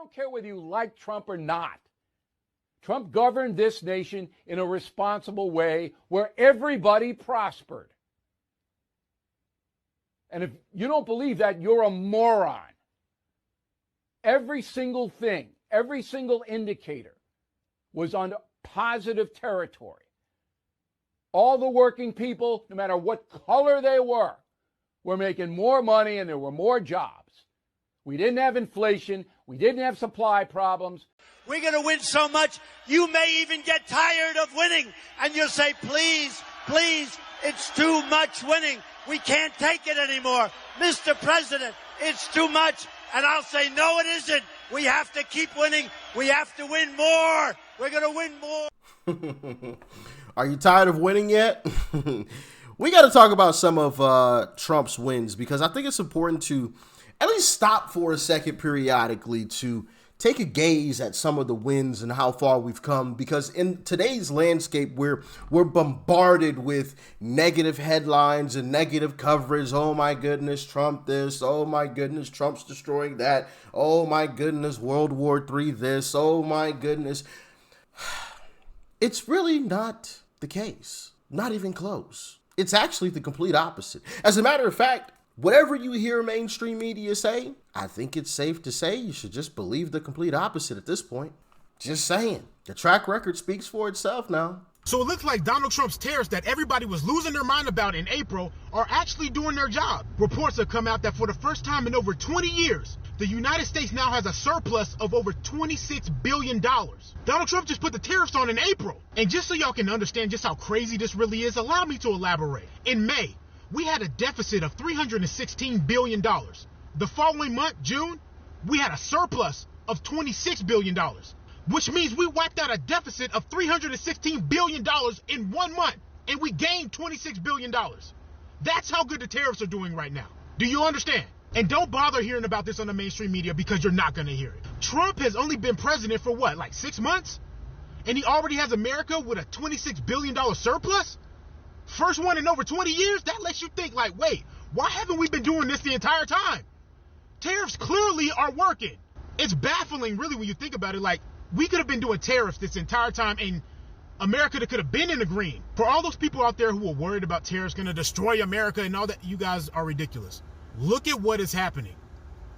don't care whether you like Trump or not. Trump governed this nation in a responsible way where everybody prospered. And if you don't believe that, you're a moron. Every single thing, every single indicator was on positive territory. All the working people, no matter what color they were making more money and there were more jobs. We didn't have inflation. We didn't have supply problems. We're going to win so much, you may even get tired of winning. And you'll say, please, please, it's too much winning. We can't take it anymore. Mr. President, it's too much. And I'll say, no, it isn't. We have to keep winning. We have to win more. We're going to win more. Are you tired of winning yet? We got to talk about some of Trump's wins, because I think it's important to at least stop for a second periodically to take a gaze at some of the wins and how far we've come, because in today's landscape, we're bombarded with negative headlines and negative coverage. Oh my goodness, Trump this. Oh my goodness, Trump's destroying that. Oh my goodness, World War III this. Oh my goodness. It's really not the case. Not even close. It's actually the complete opposite. As a matter of fact, whatever you hear mainstream media say, I think it's safe to say you should just believe the complete opposite at this point. Just saying. The track record speaks for itself now. So it looks like Donald Trump's tariffs that everybody was losing their mind about in April are actually doing their job. Reports have come out that for the first time in over 20 years, the United States now has a surplus of over $26 billion. Donald Trump just put the tariffs on in April. And just so y'all can understand just how crazy this really is, allow me to elaborate. In May, we had a deficit of $316 billion. The following month, June, we had a surplus of $26 billion, which means we wiped out a deficit of $316 billion in 1 month, and we gained $26 billion. That's how good the tariffs are doing right now. Do you understand? And don't bother hearing about this on the mainstream media, because you're not going to hear it. Trump has only been president for what, like 6 months? And he already has America with a $26 billion surplus? First one in over 20 years? That lets you think, like, wait, why haven't we been doing this the entire time? Tariffs clearly are working. It's baffling, really, when you think about it. Like, we could have been doing tariffs this entire time, and America could have been in the green. For all those people out there who are worried about tariffs going to destroy America and all that, you guys are ridiculous. Look at what is happening.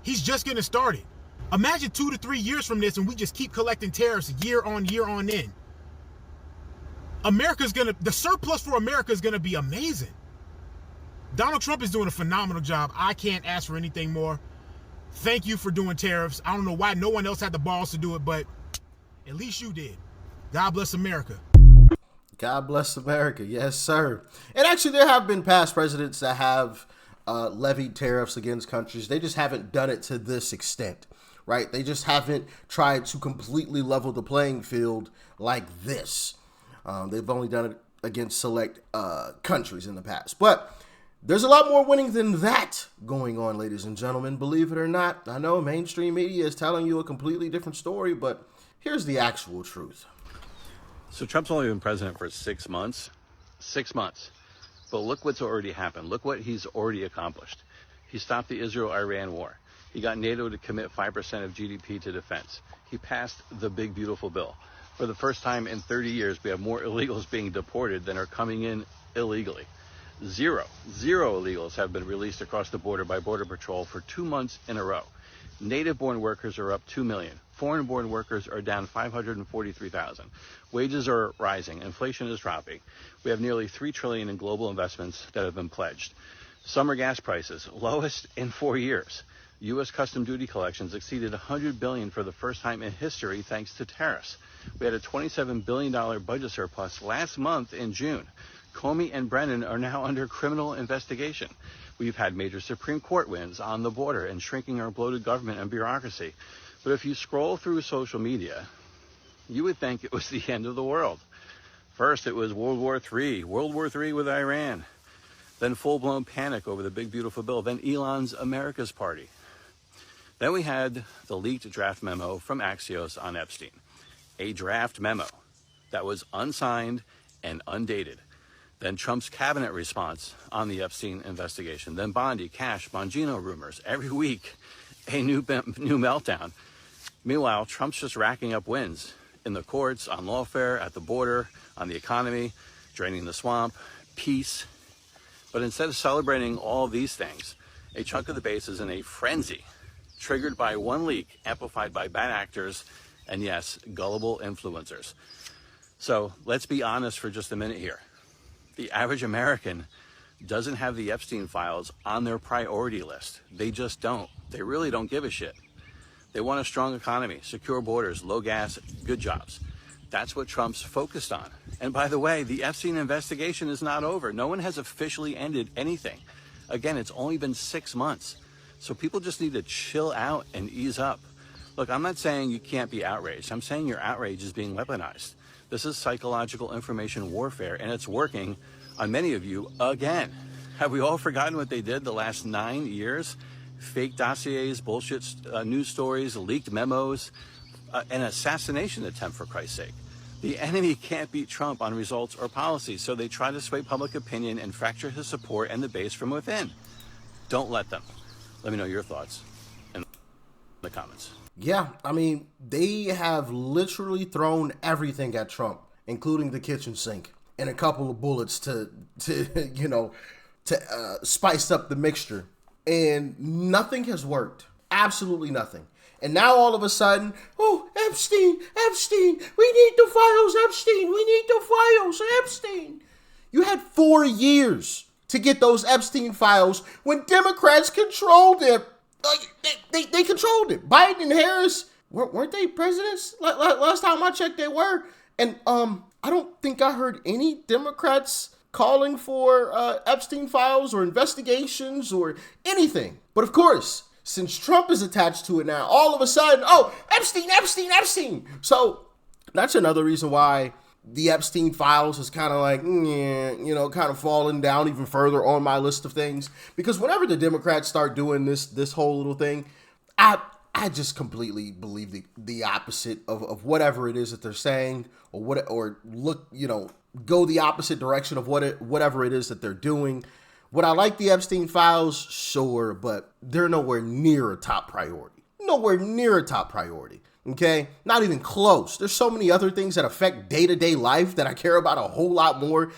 He's just getting started. Imagine 2 to 3 years from this, and we just keep collecting tariffs year on end. The surplus for America is going to be amazing. Donald Trump is doing a phenomenal job. I can't ask for anything more. Thank you for doing tariffs. I don't know why no one else had the balls to do it, but at least you did. God bless America. God bless America. Yes, sir. And actually, there have been past presidents that have levied tariffs against countries. They just haven't done it to this extent, right? They just haven't tried to completely level the playing field like this. They've only done it against select countries in the past. But there's a lot more winning than that going on, ladies and gentlemen. Believe it or not, I know mainstream media is telling you a completely different story, but here's the actual truth. So Trump's only been president for 6 months. 6 months. But look what's already happened. Look what he's already accomplished. He stopped the Israel-Iran war. He got NATO to commit 5% of GDP to defense. He passed the big, beautiful bill. For the first time in 30 years, we have more illegals being deported than are coming in illegally. Zero illegals have been released across the border by Border Patrol for 2 months in a row. Native-born workers are up 2 million. Foreign-born workers are down 543,000. Wages are rising. Inflation is dropping. We have nearly $3 trillion in global investments that have been pledged. Summer gas prices, lowest in 4 years. U.S. custom duty collections exceeded $100 billion for the first time in history thanks to tariffs. We had a $27 billion budget surplus last month in June. Comey and Brennan are now under criminal investigation. We've had major Supreme Court wins on the border and shrinking our bloated government and bureaucracy. But if you scroll through social media, you would think it was the end of the world. First, it was World War III with Iran. Then full-blown panic over the big, beautiful bill. Then Elon's America's Party. Then we had the leaked draft memo from Axios on Epstein. A draft memo that was unsigned and undated. Then Trump's cabinet response on the Epstein investigation. Then Bondi, Cash, Bongino rumors. Every week, a new meltdown. Meanwhile, Trump's just racking up wins in the courts, on lawfare, at the border, on the economy, draining the swamp, peace. But instead of celebrating all these things, a chunk of the base is in a frenzy, triggered by one leak, amplified by bad actors, and yes, gullible influencers. So let's be honest for just a minute here. The average American doesn't have the Epstein files on their priority list. They just don't. They really don't give a shit. They want a strong economy, secure borders, low gas, good jobs. That's what Trump's focused on. And by the way, the Epstein investigation is not over. No one has officially ended anything. Again, it's only been 6 months. So people just need to chill out and ease up. Look, I'm not saying you can't be outraged. I'm saying your outrage is being weaponized. This is psychological information warfare, and it's working on many of you again. Have we all forgotten what they did the last 9 years? Fake dossiers, bullshit news stories, leaked memos, an assassination attempt, for Christ's sake. The enemy can't beat Trump on results or policies, so they try to sway public opinion and fracture his support and the base from within. Don't let them. Let me know your thoughts in the comments. Yeah, I mean, they have literally thrown everything at Trump, including the kitchen sink and a couple of bullets to spice up the mixture. And nothing has worked. Absolutely nothing. And now all of a sudden, oh, Epstein, we need the files, Epstein, we need the files, Epstein. You had 4 years to get those Epstein files when Democrats controlled it. Like, they controlled it. Biden and Harris, weren't they presidents? Last time I checked, they were. And I don't think I heard any Democrats calling for Epstein files or investigations or anything. But of course, since Trump is attached to it now, all of a sudden, oh, Epstein. So that's another reason why the Epstein files is kind of like, kind of falling down even further on my list of things. Because whenever the Democrats start doing this whole little thing, I just completely believe the opposite of whatever it is that they're saying, go the opposite direction of whatever it is that they're doing. Would I like the Epstein files? Sure, but they're nowhere near a top priority. Okay? Not even close. There's so many other things that affect day-to-day life that I care about a whole lot more,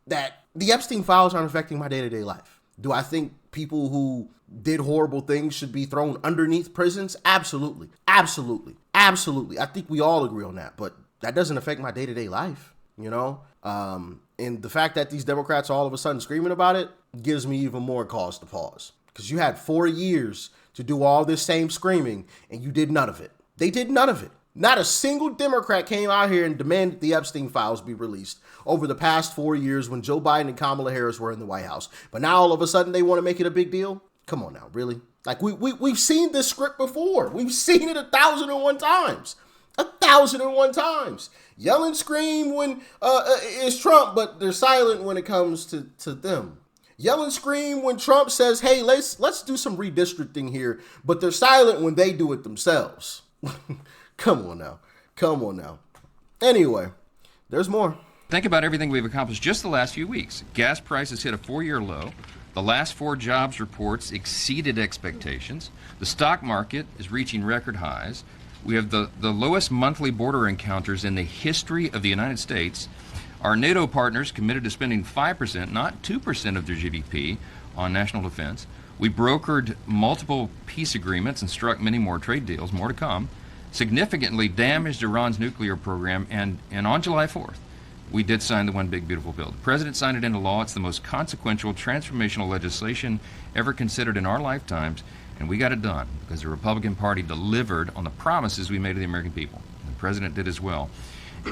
that the Epstein files aren't affecting my day-to-day life. Do I think people who did horrible things should be thrown underneath prisons? Absolutely. I think we all agree on that, but that doesn't affect my day-to-day life, And the fact that these Democrats are all of a sudden screaming about it gives me even more cause to pause. Because you had 4 years to do all this same screaming, and you did none of it. They did none of it. Not a single Democrat came out here and demanded the Epstein files be released over the past 4 years when Joe Biden and Kamala Harris were in the White House. But now all of a sudden they want to make it a big deal? Come on now, really? Like, we've seen this script before. We've seen it 1,001 times. 1,001 times. Yell and scream when it's Trump, but they're silent when it comes to them. Yell and scream when Trump says, hey, let's do some redistricting here, but they're silent when they do it themselves. Come on now. Anyway, there's more. Think about everything we've accomplished just the last few weeks. Gas prices hit a 4-year low. The last 4 jobs reports exceeded expectations. The stock market is reaching record highs. We have the lowest monthly border encounters in the history of the United States. Our NATO partners committed to spending 5%, not 2% of their GDP on national defense. We brokered multiple peace agreements and struck many more trade deals, more to come, significantly damaged Iran's nuclear program, and on July 4th, we did sign the One Big Beautiful Bill. The President signed it into law. It's the most consequential, transformational legislation ever considered in our lifetimes, and we got it done because the Republican Party delivered on the promises we made to the American people. The President did as well.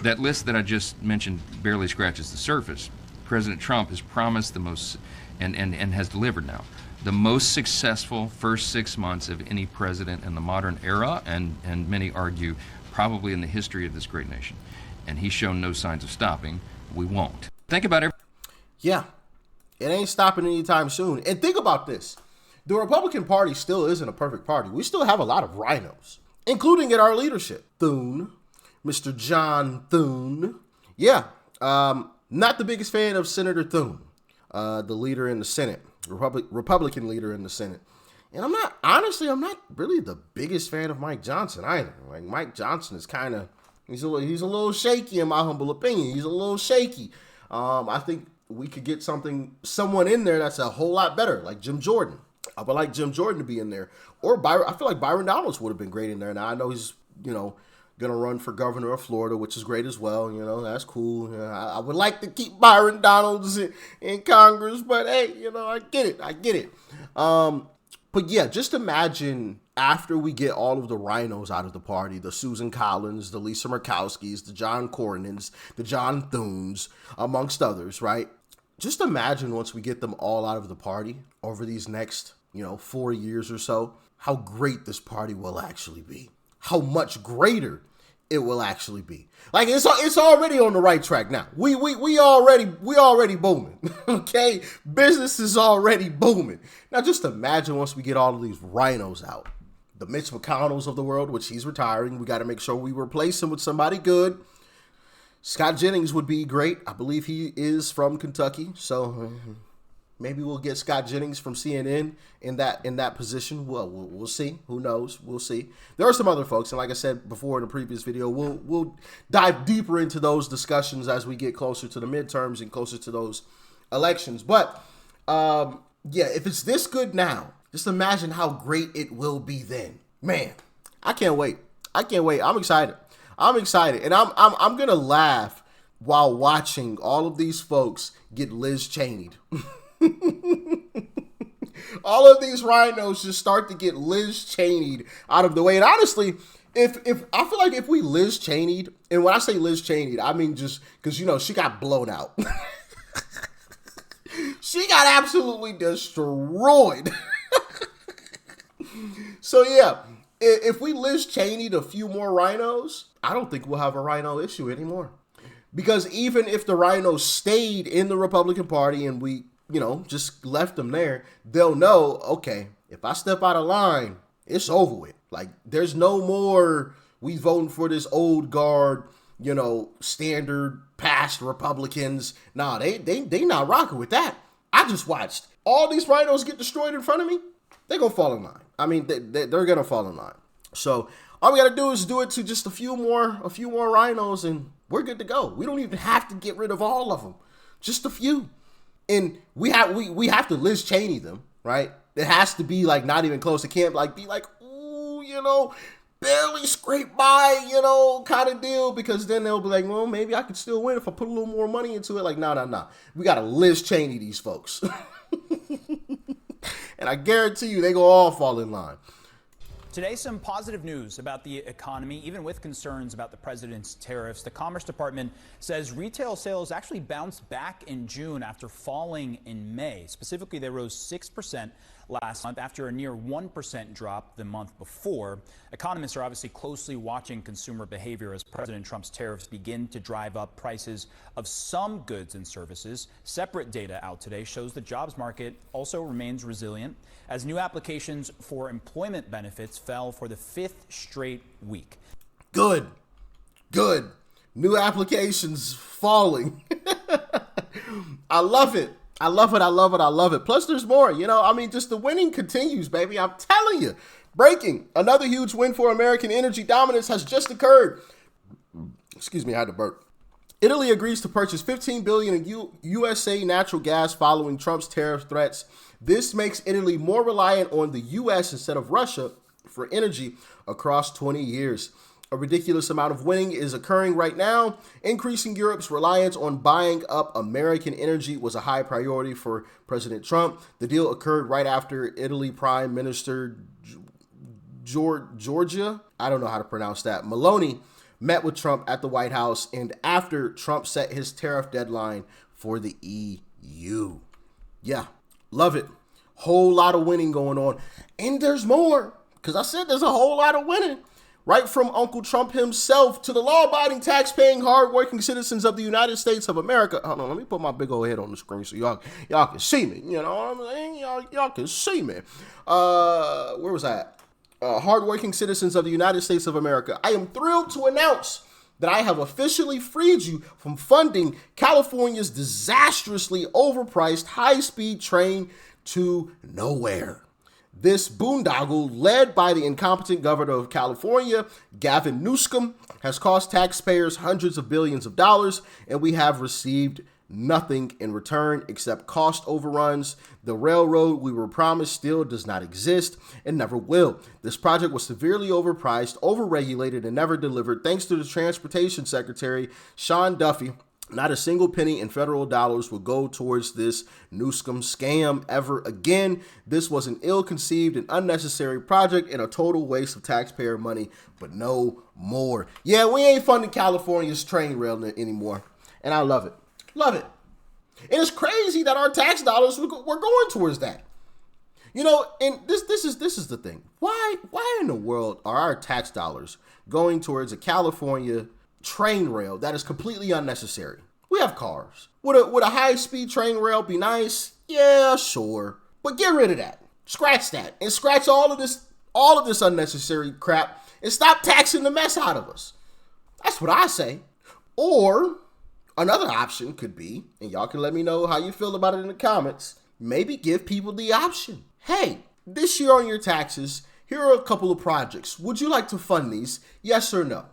That list that I just mentioned barely scratches the surface. President Trump has promised the most, and has delivered now, the most successful first 6 months of any president in the modern era, and many argue probably in the history of this great nation. And he's shown no signs of stopping. We won't. Think about it. Yeah, it ain't stopping anytime soon. And think about this. The Republican Party still isn't a perfect party. We still have a lot of rhinos, including in our leadership. Thune, Mr. John Thune. Yeah, not the biggest fan of Senator Thune, the leader in the Senate, Republican leader in the Senate. And I'm not really the biggest fan of Mike Johnson either. Like, Mike Johnson is kind of, he's a little shaky in my humble opinion. He's a little shaky. I think we could get someone in there that's a whole lot better, like Jim Jordan. I would like Jim Jordan to be in there. Or Byron. I feel like Byron Donalds would have been great in there. Now, I know he's, going to run for governor of Florida, which is great as well. That's cool. I would like to keep Byron Donalds in Congress, but hey, I get it. But yeah, just imagine after we get all of the rhinos out of the party, the Susan Collins, the Lisa Murkowskis, the John Cornyn's, the John Thunes, amongst others, right? Just imagine once we get them all out of the party over these next, 4 years or so, how great this party will actually be. How much greater it will actually be. Like, it's already on the right track now. We already booming. Okay? Business is already booming. Now just imagine once we get all of these rhinos out. The Mitch McConnells of the world, which he's retiring. We got to make sure we replace him with somebody good. Scott Jennings would be great. I believe he is from Kentucky. So maybe we'll get Scott Jennings from CNN in that position. Well, we'll see. Who knows? We'll see. There are some other folks, and like I said before in the previous video, we'll dive deeper into those discussions as we get closer to the midterms and closer to those elections. But yeah, if it's this good now, just imagine how great it will be then. Man, I can't wait. I'm excited. And I'm gonna laugh while watching all of these folks get Liz Cheney'd. All of these rhinos just start to get Liz Cheney'd out of the way. And honestly, if I feel like if we Liz Cheney'd, and when I say Liz Cheney'd, I mean just because she got blown out. She got absolutely destroyed. So yeah, if we Liz Cheney'd a few more rhinos, I don't think we'll have a rhino issue anymore. Because even if the rhinos stayed in the Republican Party and we, just left them there, they'll know, okay, if I step out of line, it's over with. Like, there's no more we voting for this old guard, standard past Republicans. Nah, they not rocking with that. I just watched all these rhinos get destroyed in front of me. They're going to fall in line. I mean, they're going to fall in line. So all we got to do is do it to just a few more rhinos and we're good to go. We don't even have to get rid of all of them. Just a few. And we have to Liz Cheney them, right? It has to be like not even close. It can't be like, ooh, barely scrape by, kind of deal. Because then they'll be like, well, maybe I could still win if I put a little more money into it. Like, nah. We got to Liz Cheney these folks. And I guarantee you they go all fall in line. Today, some positive news about the economy, even with concerns about the president's tariffs. The Commerce Department says retail sales actually bounced back in June after falling in May. Specifically, they rose 6% last month after a near 1% drop the month before. Economists are obviously closely watching consumer behavior as President Trump's tariffs begin to drive up prices of some goods and services. Separate data out today shows the jobs market also remains resilient as new applications for employment benefits fell for the 5th straight week. Good. New applications falling. I love it. Plus, there's more. Just the winning continues, baby. I'm telling you. Breaking. Another huge win for American energy dominance has just occurred. Excuse me, I had to burp. Italy agrees to purchase $15 billion in USA natural gas following Trump's tariff threats. This makes Italy more reliant on the U.S. instead of Russia for energy across 20 years. A ridiculous amount of winning is occurring right now. Increasing Europe's reliance on buying up American energy was a high priority for President Trump. The deal occurred right after Italy Prime Minister Giorgia, I don't know how to pronounce that, Meloni, met with Trump at the White House and after Trump set his tariff deadline for the EU. Yeah, love it. Whole lot of winning going on. And there's more, because I said there's a whole lot of winning. Right from Uncle Trump himself to the law-abiding, tax-paying, hard-working citizens of the United States of America. Hold on, let me put my big old head on the screen so y'all can see me. You know what I'm saying? Y'all can see me. Where was I at? Hard-working citizens of the United States of America. I am thrilled to announce that I have officially freed you from funding California's disastrously overpriced high-speed train to nowhere. This boondoggle, led by the incompetent governor of California, Gavin Newsom, has cost taxpayers hundreds of billions of dollars, and we have received nothing in return except cost overruns. The railroad we were promised still does not exist and never will. This project was severely overpriced, overregulated, and never delivered. Thanks to the Transportation Secretary, Sean Duffy, not a single penny in federal dollars will go towards this Newsom scam ever again. This was an ill-conceived and unnecessary project and a total waste of taxpayer money, but no more. Yeah, we ain't funding California's train rail anymore, and I love it. Love it. And it's crazy that our tax dollars were going towards that. You know, and this is the thing. Why in the world are our tax dollars going towards a California train rail that is completely unnecessary? We have cars. Would a high-speed train rail be nice? Yeah, sure. But get rid of that. Scratch that. And scratch all of this unnecessary crap and stop taxing the mess out of us. That's what I say. Or another option could be, and y'all can let me know how you feel about it in the comments, maybe give people the option. Hey, this year on your taxes, here are a couple of projects. Would you like to fund these? Yes or no?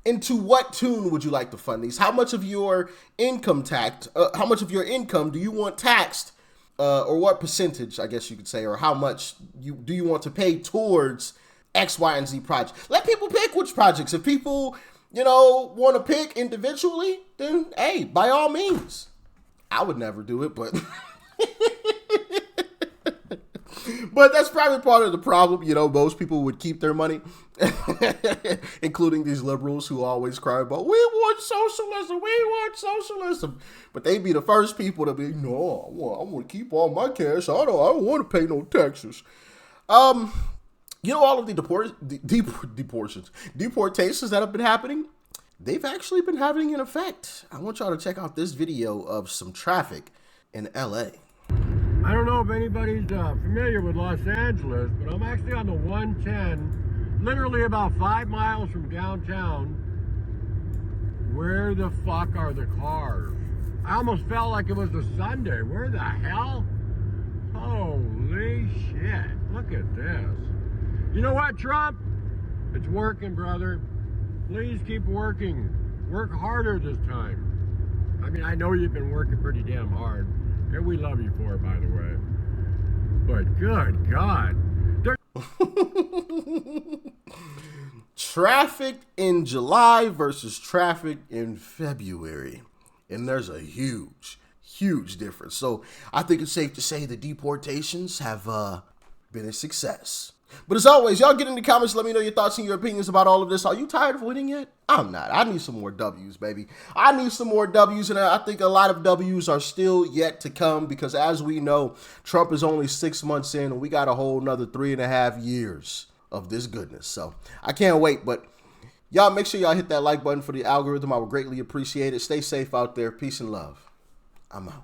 And to what tune would you like to fund these? How much of your income do you want taxed? Or what percentage, I guess you could say, or how much do you want to pay towards X, Y, and Z projects? Let people pick which projects. If people, want to pick individually, then hey, by all means. I would never do it, but but that's probably part of the problem. Most people would keep their money, including these liberals who always cry about, we want socialism. But they'd be the first people to be, no, I want to keep all my cash. I don't want to pay no taxes. All of the deportations that have been happening, they've actually been having an effect. I want y'all to check out this video of some traffic in LA. I don't know if anybody's familiar with Los Angeles, but I'm actually on the 110, literally about 5 miles from downtown. Where the fuck are the cars? I almost felt like it was a Sunday. Where the hell? Holy shit. Look at this. You know what, Trump? It's working, brother. Please keep working. Work harder this time. I mean, I know you've been working pretty damn hard, and we love you for it, by the way. But good God. Traffic in July versus traffic in February. And there's a huge difference. So I think it's safe to say the deportations have been a success. But as always, y'all get in the comments, let me know your thoughts and your opinions about all of this. Are you tired of winning yet? I'm not. I need some more W's, baby. I need some more W's, and I think a lot of W's are still yet to come because, as we know, Trump is only 6 months in, and we got a whole nother 3.5 years of this goodness. So I can't wait, but y'all make sure y'all hit that like button for the algorithm. I would greatly appreciate it. Stay safe out there. Peace and love. I'm out.